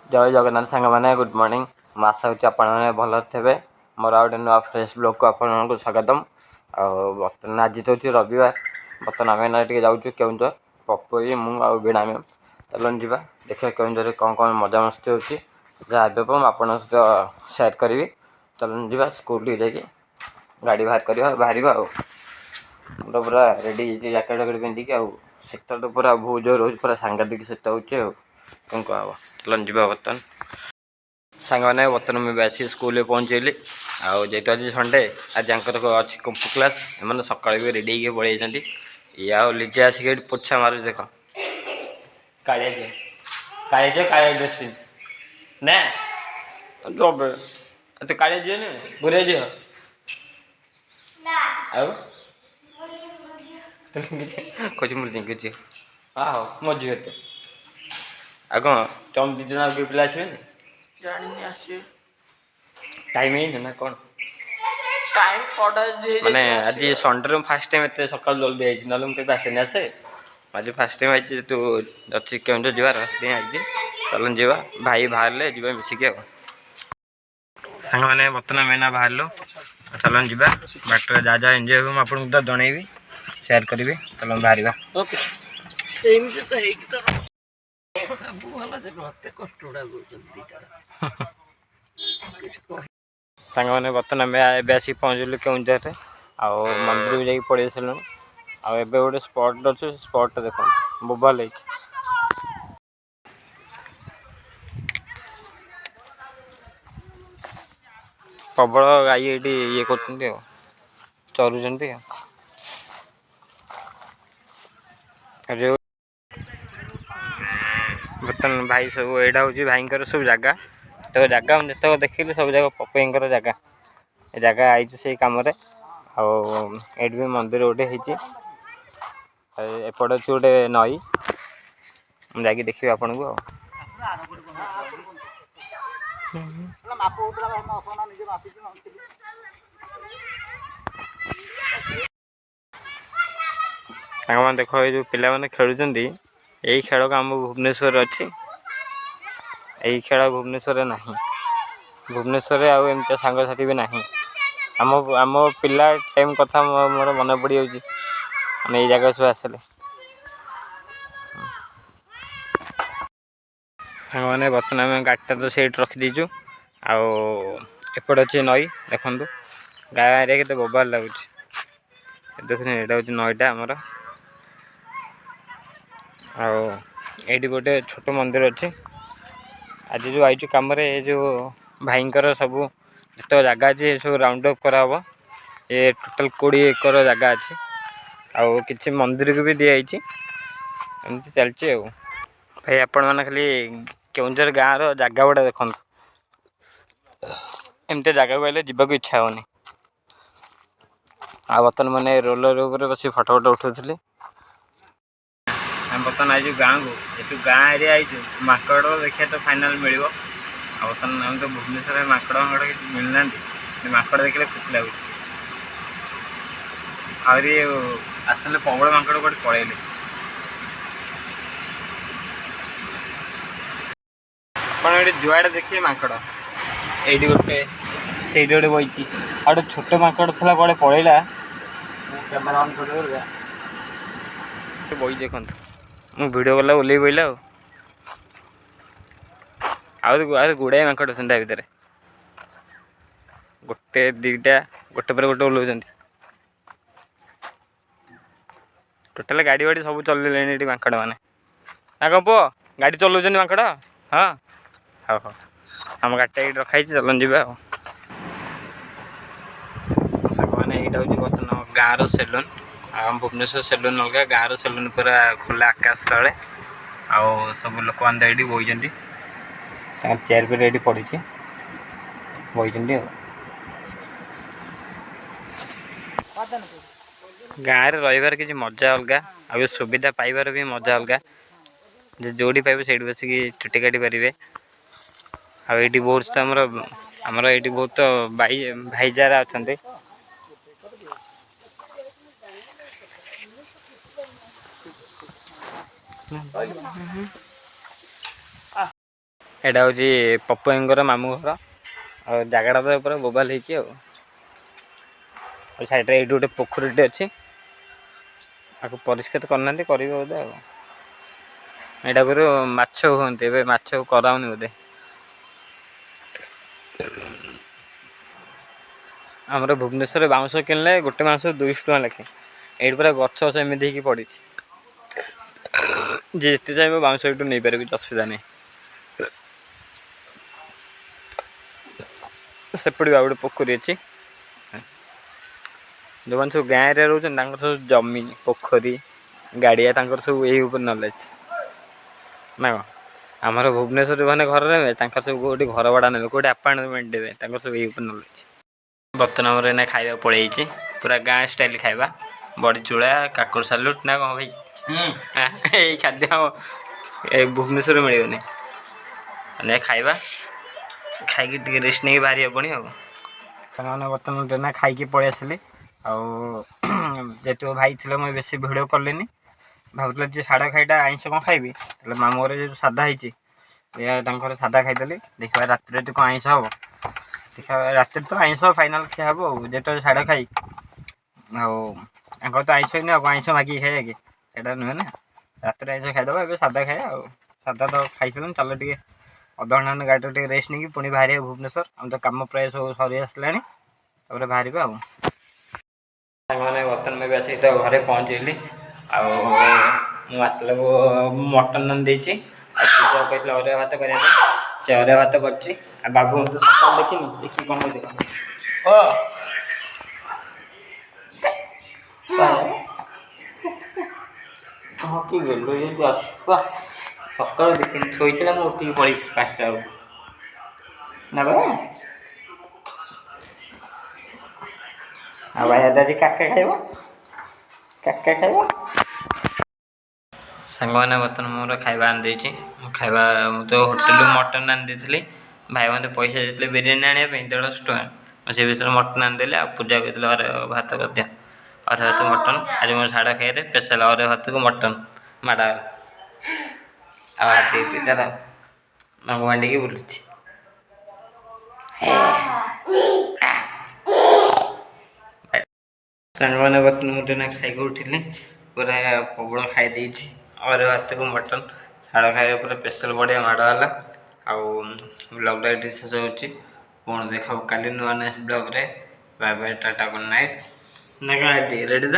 जय जगन्नाथ सांग मैंने गुड मॉर्निंग आशा हो भल थे मोर आउ नुआ फ्रेश ब्लॉग को आपको स्वागतम। बर्तमान आज तो रविवार बर्तमान आम टे जाऊँ केउझर पपुई मुणा मैम चलन जा देखिए केउझर कौन कौन मजामस्ती होती जहाँ आप सेयार करी। चलन जा स्कूल जाकि गाड़ी बाहर मुझे पूरा रेडी जैकेट वैकेट पिंधिकी शीत तो पूरा बहुत जोर हो पूरा सांघातिक शीत हो कौन कह चलन जा बर्तमान सांग मैंने बर्तमान मुझे आसी स्कूल पहुँचेली जेहतु आज संडे आज अच्छी कुंफु क्लास एम सका भी रेडी होकर पड़े जाती ये आ लिजे आसिक पोछा मार देख कालिया झील कालिया ड्रेस ना तो कालिया झील नुहे बुढ़िया झील खोज मुझे देखी हाँ हाँ मो झील तो आ कौन तुम दीज आगे पिला आसबे जानी आसे टाइम है ना कौन टाइम थोड़ा माने आज संडे फास्ट टाइम एत सका जल्दी आई ना मुझे आसेनि आसे आज फास्ट टाइम आई तू अच्छी केउझर जीवार आई चलन जा भाई बाहर जा मिसिकी सांग मैंने बर्तमान मैंने बाहर चलन जा बाटर जहाँ जहाँ एंजय हो आपको तो जनइबी सेयार करी चलन बाहर सांग मैंने बर्तमान आसिक पहुँचलु केउझर आउ मंदिर भी जाकि पड़े आसलु आउ गोटे स्पट अच्छे स्पट देख बोबाल प्रबल गाई ये कर चरुंट बर्तमान भाई सब यहाँ हूँ भाई सब जगह तो जगह जितक देखिली सब जगह पपईर जगह ए जगह आई से कम आठ भी मंदिर गोटे एपटे अच्छे गोटे नई मुझे देखिए आपन को देख ये जो पिला माने खेलुंट यही खेल का आम भुवनेश्वर अच्छी यही खेल भुवनेश्वर ना भुवनेश्वर आमती सांगसाथी भी ना आम आम पिला टाइम कथा मोर मन पड़ जाए जगह सब आसले मैंने बर्तमान आम गाड़ीटा तो से रखीदेचु आएपट अच्छे नई देखु गाँव के बोबार लगुच देख यहाँ हूँ नईटा आमर आठी गोटे छोट मंदिर अच्छे आज जो आई कम जो भाईंकर सब जित जगह अच्छे सब राउंड अप कराव ये टोटाल 20 एकर जगह अच्छे आउ कि मंदिर को भी दिखाई एमती चलती भाई आपण मैंने खाली केउझर गाँव रगह गुड़ा देखु एमती जगह को आइले जीवाक इच्छा होनी बर्तमान मैंने रोलर बस फटो फटो उठाऊली बर्तमान आई गाँव को ये गाँ एरिया आई माकड़ देखिए तो फाइनाल मिल बर्तमान आम तो भुवनेश्वर माकड़ माकड़ कि मिलना माकड़ देखने खुशी लगुच आहरी आसले प्रबल माकड़ गोटे पलैले आप जुआड़े देखिए माकड़ ये गोटे से गोटे बही आ गए छोट माकड़ था कड़े पलैला कैमेरा ऑन कर बही देखु मु वीडियो कला ओल्ल पड़ा आ गुड़ाए माकड़ अच्छा भितर गोटे दीटा गोटे पर गोटे ओल्लाऊँ टोटाल गाड़ी बाड़ी सब चल माकड़ मैंने ना कौन पुओ गाड़ी चलाऊँ माकड़ हाँ हाँ हाँ आम गाड़ीटा ये रखाई चलन जा मैंने यहाँ हूँ बर्तमान गाँव सेलून आम भुवनेश्वर सेलून अलग गाँव सेलून पूरा खोला आकाश तले आउ सब लोक मैंने ये बही चेयर भी ये पड़ी बही गाँव में रही कि मजा अलग आ सुविधा पाइबार भी मजा अलग जोड़ी पाइबे से बसिक चुटी काटी पारे आईटी बहुत आमर ये बहुत भाईचारा अच्छा ଏଇଟା ହେଉଛି ପପୁଙ୍କର ମାମୁଁ ଘର ଆଉ ଜାଗାଟା ତ ପୁରା ବୋବାଲ ହେଇଛି ଆଉ ସାଇଡ଼୍ରେ ଏଇଠି ଗୋଟେ ପୋଖରୀଟେ ଅଛି ଆକୁ ପରିଷ୍କାର କରିନାହାନ୍ତି କରିବେ ବୋଧେ ଆଉ ଏଇଟା କରୁ ମାଛ ହୁଅନ୍ତି ଏବେ ମାଛ କରାଉନି ବୋଧେ ଆମର ଭୁବନେଶ୍ୱରରେ ବାଉଁଶ କିଣିଲେ ଗୋଟେ ବାଉଁଶ 200 ଟଙ୍କା ଲେଖେ ଏଇଠି ପୁରା ଗଛ ଏମିତି ହେଇକି ପଡ଼ିଛି ଯେ ଯେତେ ଚାହିଁବ ବାଉଁଶ ଏଇଠୁ ନେଇପାରିବ କିଛି ଅସୁବିଧା ନାହିଁ ସେପଟେ ଆଉ ଗୋଟେ ପୋଖରୀ ଅଛି ଯେଉଁମାନେ ସବୁ ଗାଁ ଏରିଆ ରହୁଛନ୍ତି ତାଙ୍କର ସବୁ ଜମି ପୋଖରୀ ଗାଡ଼ିଆ ତାଙ୍କର ସବୁ ଏଇ ଉପରେ ନଲେଜ ନା କ'ଣ ଆମର ଭୁବନେଶ୍ୱରରେ ମାନେ ଘର ନେବେ ତାଙ୍କର ସବୁ କେଉଁଠି ଘର ଭଡ଼ା ନେବେ କେଉଁଠି ଆପାର୍ଟମେଣ୍ଟ ଦେବେ ତାଙ୍କର ସବୁ ଏଇ ଉପରେ ନଲେଜ ବର୍ତ୍ତମାନ ଆମର ଏଇନା ଖାଇବାକୁ ପଳେଇଛି ପୁରା ଗାଁ ଷ୍ଟାଇଲ ଖାଇବା ବଡ଼ି ଚୁଡ଼ା କାକୁଡ଼ି ସାଲୁଟ ନା କ'ଣ ଭାଇ ଏଇ ଖାଦ୍ୟ ଏ ଭୁବନେଶ୍ୱରରେ ମିଳିବନି ମାନେ ଖାଇବା ଖାଇକି ଟିକେ ରେଷ୍ଟ ନେଇକି ବାହାରିବା ପୁଣି ଆଉ ସେମାନେ ବର୍ତ୍ତମାନ ଏଇନା ଖାଇକି ପଳେଇ ଆସିଲି ଆଉ ଯେହେତୁ ଭାଇ ଥିଲେ ମୁଁ ବେଶୀ ଭିଡ଼ିଓ କଲିନି ଭାବୁଥିଲି ଯେ ସାଢ଼େ ଖାଇଟା ଆଇଁଷ କ'ଣ ଖାଇବି ହେଲେ ମାମୁଁ ଘରେ ଯେହେତୁ ସାଧା ହେଇଛି ଏହା ତାଙ୍କର ସାଧା ଖାଇଦେଲି ଦେଖିବା ରାତିରେ ଟିକେ କ'ଣ ଆଇଁଷ ହେବ ଦେଖିବା ରାତିରେ ତ ଆଇଁଷ ଫାଇନାଲ୍ ଖିଆ ହେବ ଆଉ ଯେତେବେଳେ ସାଢ଼େ ଖାଇ ଆଉ ତାଙ୍କର ତ ଆଇଁଷ ହେଇନି ଆଉ ଆଇଁଷ ମାଗିକି ଖାଇବା କି ସେଇଟା ନୁହେଁ ନା ରାତିରେ ଆଇଁଷ ଖାଇଦେବା ଏବେ ସାଧା ଖାଇବା ଆଉ ସାଧା ତ ଖାଇସାରିଲୁଣି ଚାଲ ଟିକେ ଅଧଘଣ୍ଟା ଗାଡ଼ିରେ ଟିକେ ରେଷ୍ଟ ନେଇକି ପୁଣି ବାହାରିବା ଭୁବନେଶ୍ୱର ଆମ ତ କାମ ପ୍ରାୟ ସବୁ ସରି ଆସିଲାଣି ତାପରେ ବାହାରିବା ଆଉ ସାଙ୍ଗମାନେ ବର୍ତ୍ତମାନ ବି ଆସିକି ତ ଘରେ ପହଞ୍ଚିଲି ଆଉ ମୁଁ ଆସିଲାକୁ ମଟନ୍ ଦେଇଛି ଆଉ ପୂଜା କହିଥିଲେ ଅରୁଆ ଭାତ କରିବା ପାଇଁ ସେ ଅରୁଆ ଭାତ କରିଛି ଆଉ ବାବୁ ତ ସକାଳୁ ଦେଖିନି ଦେଖିକି କ'ଣ ହେଇଥିବ ହଁ କି ଗେଲୁ ଯେହେତୁ ଆସୁଆ ସକାଳୁ ଦେଖିନି ଶୋଇଥିଲା ମୁଁ ଉଠିକି ପଳେଇଛି 5ଟା ବେଳକୁ ନା ବା ଆଉ ଭାଇ ଆଜି କାକା ଖାଇବ ସାଙ୍ଗମାନେ ବର୍ତ୍ତମାନ ମୋର ଖାଇବା ଆଣିଦେଇଛି ଖାଇବା ମୁଁ ତ ହୋଟେଲରୁ ମଟନ୍ ଆଣିଦେଇଥିଲି ଭାଇ ମୋତେ ପଇସା ଦେଇଥିଲେ ବିରିୟାନୀ ଆଣିବା ପାଇଁ 150 ଟଙ୍କା ମୁଁ ସେ ଭିତରେ ମଟନ୍ ଆଣିଦେଲି ଆଉ ପୂଜା କହିଥିଲେ ଅରୁଆ ଭାତ କରିଦିଅ ଅରୁଆ ଭାତ ମଟନ୍ ଆଜି ମୋର ସାଢ଼େ ଖାଇରେ ସ୍ପେଶାଲ୍ ଅରୁଆ ଭାତକୁ ମଟନ୍ ମାଡ଼ ଆଉ ହାତୀ ତାର ମାମୁଁ ମାଣ୍ଡିକି ବୁଲୁଛି ସାଙ୍ଗମାନେ ବର୍ତ୍ତମାନ ମୁଁ ଟିକେ ଖାଇକି ଉଠିଲି ପୁରା ପ୍ରବଳ ଖାଇ ଦେଇଛି ଅରୁଆ ଭାତକୁ ମଟନ୍ ସାଢ଼େ ଖାଇବା ପୁରା ସ୍ପେଶାଲ୍ ବଢ଼ିଆ ମାଡ଼ ହେଲା ଆଉ ବ୍ଲଗ୍ଟା ଏଠି ଶେଷ ହେଉଛି ପୁଣି ଦେଖାଉ କାଲି ନୂଆ ନେକ୍ସଟ ବ୍ଲଗ୍ରେ ବାଏ ବାଏ ଟାଟା ଗୁଡ୍ ନାଇଟ୍ ନା କ'ଣ ରେଡ଼ି ତ